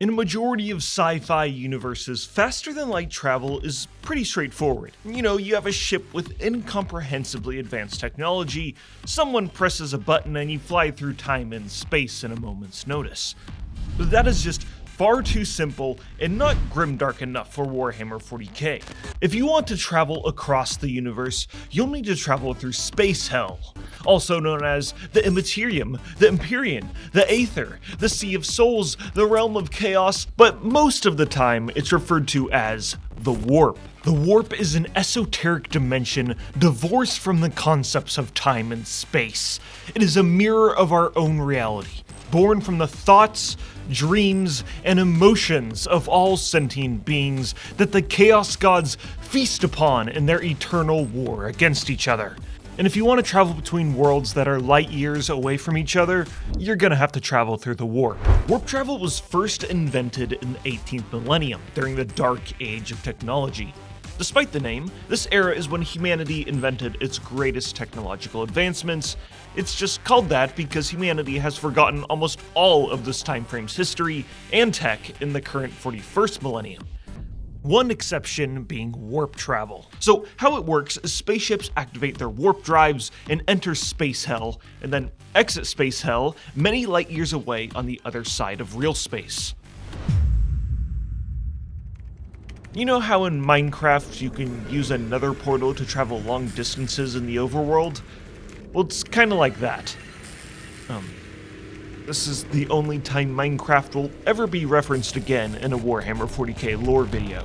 In a majority of sci-fi universes, faster-than-light travel is pretty straightforward. You have a ship with incomprehensibly advanced technology, someone presses a button and you fly through time and space in a moment's notice. But that is just far too simple and not grimdark enough for Warhammer 40k. If you want to travel across the universe, you'll need to travel through space hell, also known as the Immaterium, the Empyrean, the Aether, the Sea of Souls, the Realm of Chaos, but most of the time it's referred to as the Warp. The Warp is an esoteric dimension divorced from the concepts of time and space. It is a mirror of our own reality, born from the thoughts, dreams, and emotions of all sentient beings that the Chaos Gods feast upon in their eternal war against each other. And if you want to travel between worlds that are light years away from each other, you're gonna have to travel through the Warp. Warp travel was first invented in the 18th millennium, during the Dark Age of technology. Despite the name, this era is when humanity invented its greatest technological advancements. It's just called that because humanity has forgotten almost all of this time frame's history and tech in the current 41st millennium. One exception being warp travel. So how it works is spaceships activate their warp drives and enter space hell, and then exit space hell many light years away on the other side of real space. You know how in Minecraft you can use a nether portal to travel long distances in the overworld? Well, it's kinda like that. This is the only time Minecraft will ever be referenced again in a Warhammer 40k lore video.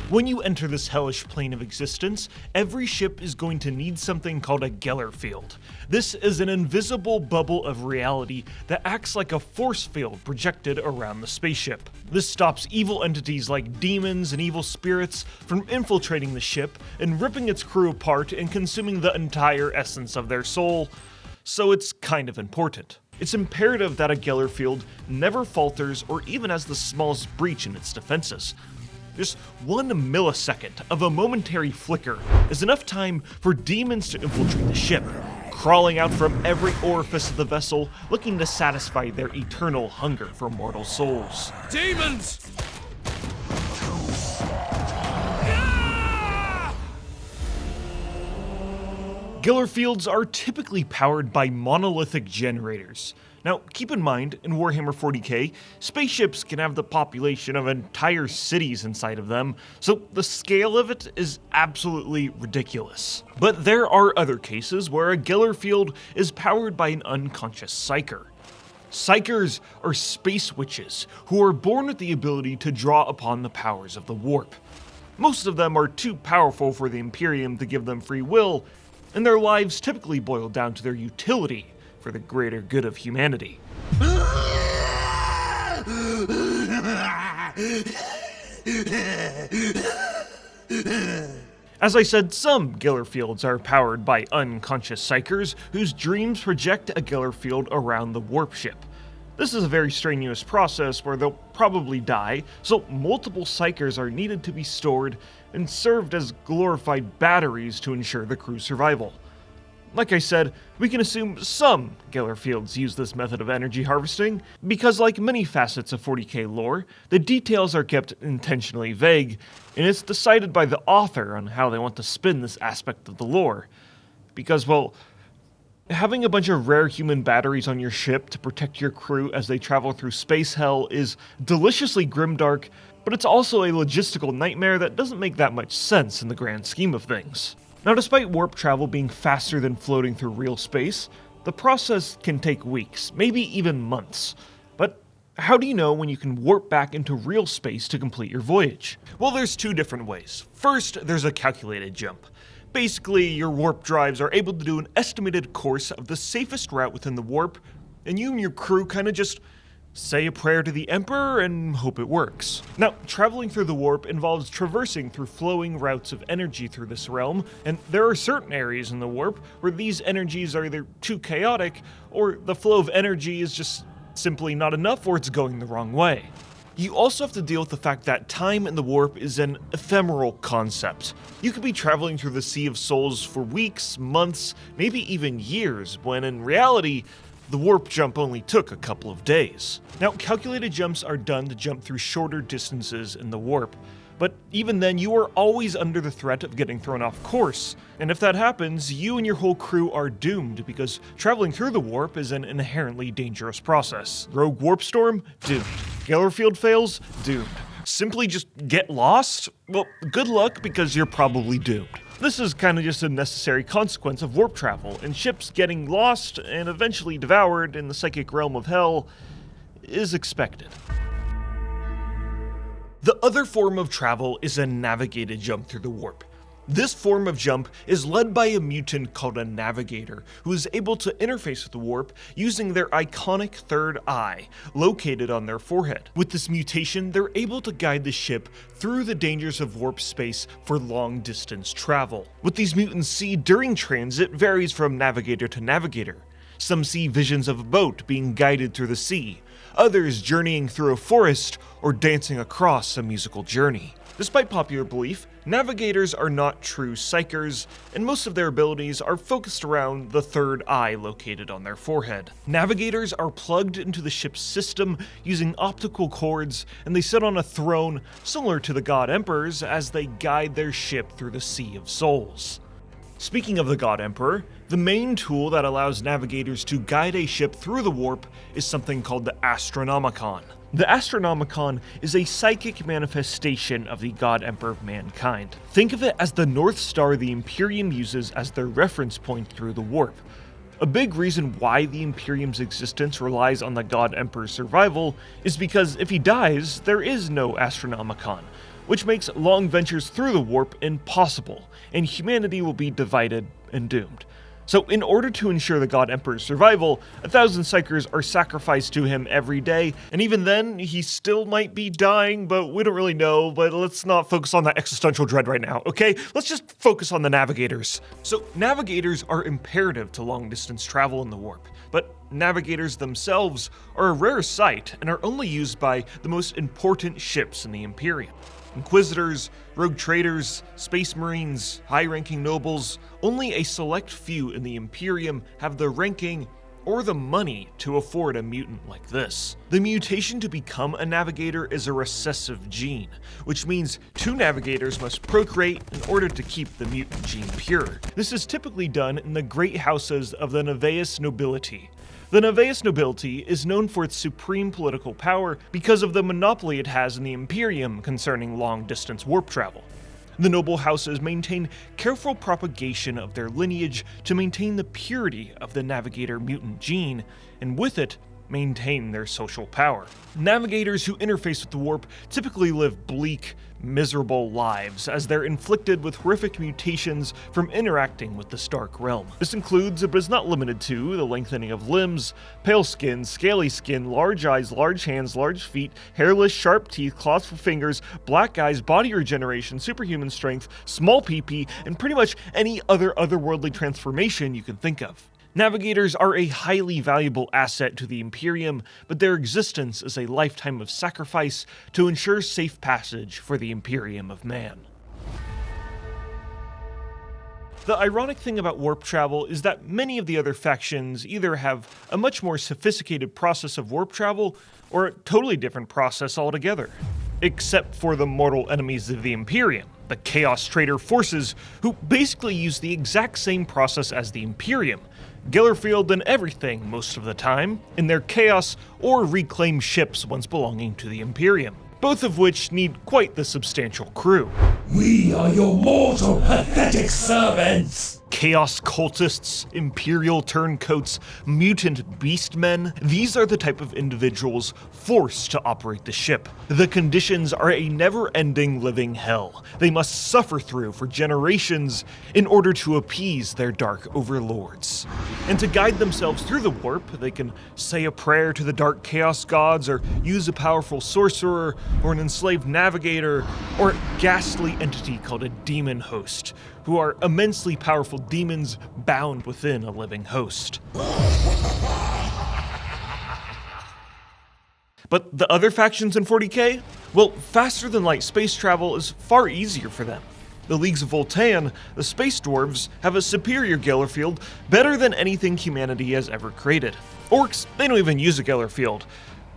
When you enter this hellish plane of existence, every ship is going to need something called a Geller field. This is an invisible bubble of reality that acts like a force field projected around the spaceship. This stops evil entities like demons and evil spirits from infiltrating the ship and ripping its crew apart and consuming the entire essence of their soul, so it's kind of important. It's imperative that a Geller field never falters or even has the smallest breach in its defenses. Just 1 millisecond of a momentary flicker is enough time for demons to infiltrate the ship, crawling out from every orifice of the vessel, looking to satisfy their eternal hunger for mortal souls. Demons! Geller fields are typically powered by monolithic generators. Now, keep in mind, in Warhammer 40k, spaceships can have the population of entire cities inside of them, so the scale of it is absolutely ridiculous. But there are other cases where a Geller field is powered by an unconscious psyker. Psykers are space witches who are born with the ability to draw upon the powers of the Warp. Most of them are too powerful for the Imperium to give them free will, and their lives typically boil down to their utility for the greater good of humanity. As I said, some Geller fields are powered by unconscious psykers whose dreams project a Geller field around the warp ship. This is a very strenuous process where they'll probably die, so multiple psykers are needed to be stored and served as glorified batteries to ensure the crew's survival. Like I said, we can assume some Geller fields use this method of energy harvesting, because like many facets of 40k lore, the details are kept intentionally vague, and it's decided by the author on how they want to spin this aspect of the lore. Because, well, having a bunch of rare human batteries on your ship to protect your crew as they travel through space hell is deliciously grimdark, but it's also a logistical nightmare that doesn't make that much sense in the grand scheme of things. Now, despite warp travel being faster than floating through real space, the process can take weeks, maybe even months. But how do you know when you can warp back into real space to complete your voyage? Well, there's 2 different ways. First, there's a calculated jump. Basically, your warp drives are able to do an estimated course of the safest route within the warp, and you and your crew kind of just say a prayer to the Emperor and hope it works. Now, traveling through the warp involves traversing through flowing routes of energy through this realm, and there are certain areas in the warp where these energies are either too chaotic, or the flow of energy is just simply not enough, or it's going the wrong way. You also have to deal with the fact that time in the warp is an ephemeral concept. You could be traveling through the Sea of Souls for weeks, months, maybe even years, when in reality, the warp jump only took a couple of days. Now, calculated jumps are done to jump through shorter distances in the warp, but even then you are always under the threat of getting thrown off course, and if that happens, you and your whole crew are doomed because traveling through the warp is an inherently dangerous process. Rogue warp storm? Doomed. Geller field fails? Doomed. Simply just get lost? Well, good luck because you're probably doomed. This is kind of just a necessary consequence of warp travel, and ships getting lost and eventually devoured in the psychic realm of hell is expected. The other form of travel is a navigated jump through the warp. This form of jump is led by a mutant called a navigator, who is able to interface with the warp using their iconic third eye, located on their forehead. With this mutation, they're able to guide the ship through the dangers of warp space for long-distance travel. What these mutants see during transit varies from navigator to navigator. Some see visions of a boat being guided through the sea, others journeying through a forest or dancing across a musical journey. Despite popular belief, navigators are not true psychers, and most of their abilities are focused around the third eye located on their forehead. Navigators are plugged into the ship's system using optical cords, and they sit on a throne similar to the God Emperors as they guide their ship through the Sea of Souls. Speaking of the God Emperor, the main tool that allows navigators to guide a ship through the warp is something called the Astronomicon. The Astronomicon is a psychic manifestation of the God Emperor of mankind. Think of it as the North Star the Imperium uses as their reference point through the warp. A big reason why the Imperium's existence relies on the God Emperor's survival is because if he dies, there is no Astronomicon, which makes long ventures through the warp impossible, and humanity will be divided and doomed. So in order to ensure the God Emperor's survival, 1,000 psychers are sacrificed to him every day, and even then, he still might be dying, but we don't really know, but let's not focus on that existential dread right now, okay? Let's just focus on the navigators. So navigators are imperative to long-distance travel in the warp, but navigators themselves are a rare sight and are only used by the most important ships in the Imperium. Inquisitors, rogue traders, space marines, high-ranking nobles, only a select few in the Imperium have the ranking or the money to afford a mutant like this. The mutation to become a navigator is a recessive gene, which means two navigators must procreate in order to keep the mutant gene pure. This is typically done in the great houses of the Nevaeus nobility. The Nevaeus nobility is known for its supreme political power because of the monopoly it has in the Imperium concerning long-distance warp travel. The noble houses maintain careful propagation of their lineage to maintain the purity of the navigator mutant gene, and with it, maintain their social power. Navigators who interface with the warp typically live bleak, miserable lives as they're inflicted with horrific mutations from interacting with the Stark realm. This includes, but is not limited to, the lengthening of limbs, pale skin, scaly skin, large eyes, large hands, large feet, hairless, sharp teeth, claws for fingers, black eyes, body regeneration, superhuman strength, small PP, and pretty much any other otherworldly transformation you can think of. Navigators are a highly valuable asset to the Imperium, but their existence is a lifetime of sacrifice to ensure safe passage for the Imperium of Man. The ironic thing about warp travel is that many of the other factions either have a much more sophisticated process of warp travel, or a totally different process altogether. Except for the mortal enemies of the Imperium, the Chaos Trader forces, who basically use the exact same process as the Imperium, Gellerfield and everything most of the time, in their chaos or reclaimed ships once belonging to the Imperium, both of which need quite the substantial crew. We are your mortal, pathetic servants! Chaos cultists, Imperial turncoats, mutant beastmen, these are the type of individuals forced to operate the ship. The conditions are a never-ending living hell they must suffer through for generations in order to appease their dark overlords. And to guide themselves through the warp, they can say a prayer to the dark chaos gods, or use a powerful sorcerer, or an enslaved navigator, or a ghastly entity called a demon host, who are immensely powerful demons bound within a living host. But the other factions in 40k? Well, faster than light space travel is far easier for them. the Leagues of Voltan, the Space Dwarves have a superior Geller field, better than anything humanity has ever created. Orcs, they don't even use a Geller field.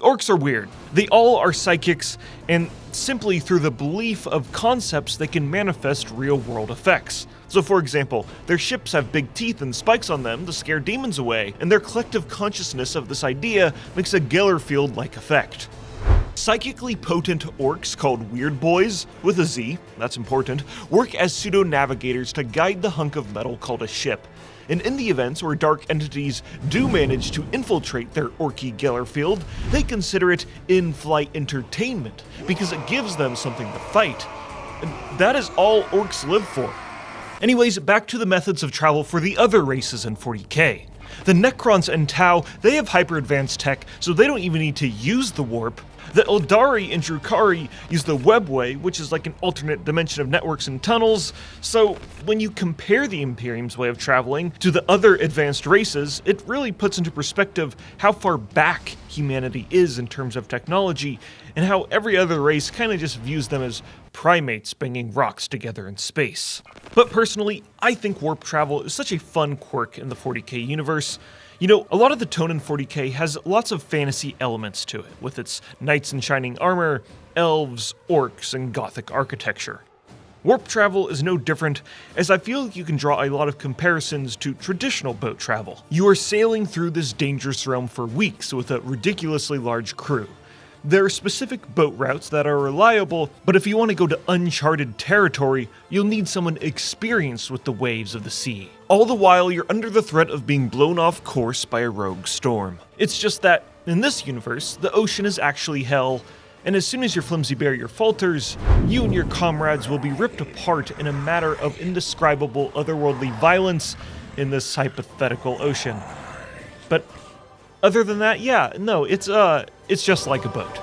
Orcs are weird. They all are psychics, and simply through the belief of concepts they can manifest real-world effects. So for example, their ships have big teeth and spikes on them to scare demons away, and their collective consciousness of this idea makes a Geller field-like effect. Psychically potent orcs called Weird Boys, with a Z, that's important, work as pseudo-navigators to guide the hunk of metal called a ship. And in the events where dark entities do manage to infiltrate their orky Geller field, they consider it in-flight entertainment, because it gives them something to fight. And that is all orcs live for. Anyways, back to the methods of travel for the other races in 40k. The Necrons and Tau, they have hyper-advanced tech, so they don't even need to use the warp. The Eldari and Drukhari use the webway, which is like an alternate dimension of networks and tunnels, so when you compare the Imperium's way of traveling to the other advanced races, it really puts into perspective how far back humanity is in terms of technology, and how every other race kind of just views them as primates banging rocks together in space. But personally, I think warp travel is such a fun quirk in the 40k universe. You know, a lot of the tone in 40k has lots of fantasy elements to it, with its knights in shining armor, elves, orcs, and gothic architecture. Warp travel is no different, as I feel you can draw a lot of comparisons to traditional boat travel. You are sailing through this dangerous realm for weeks with a ridiculously large crew. There are specific boat routes that are reliable, but if you want to go to uncharted territory, you'll need someone experienced with the waves of the sea. All the while, you're under the threat of being blown off course by a rogue storm. It's just that, in this universe, the ocean is actually hell, and as soon as your flimsy barrier falters, you and your comrades will be ripped apart in a matter of indescribable otherworldly violence in this hypothetical ocean. But other than that, yeah, no, it's just like a boat.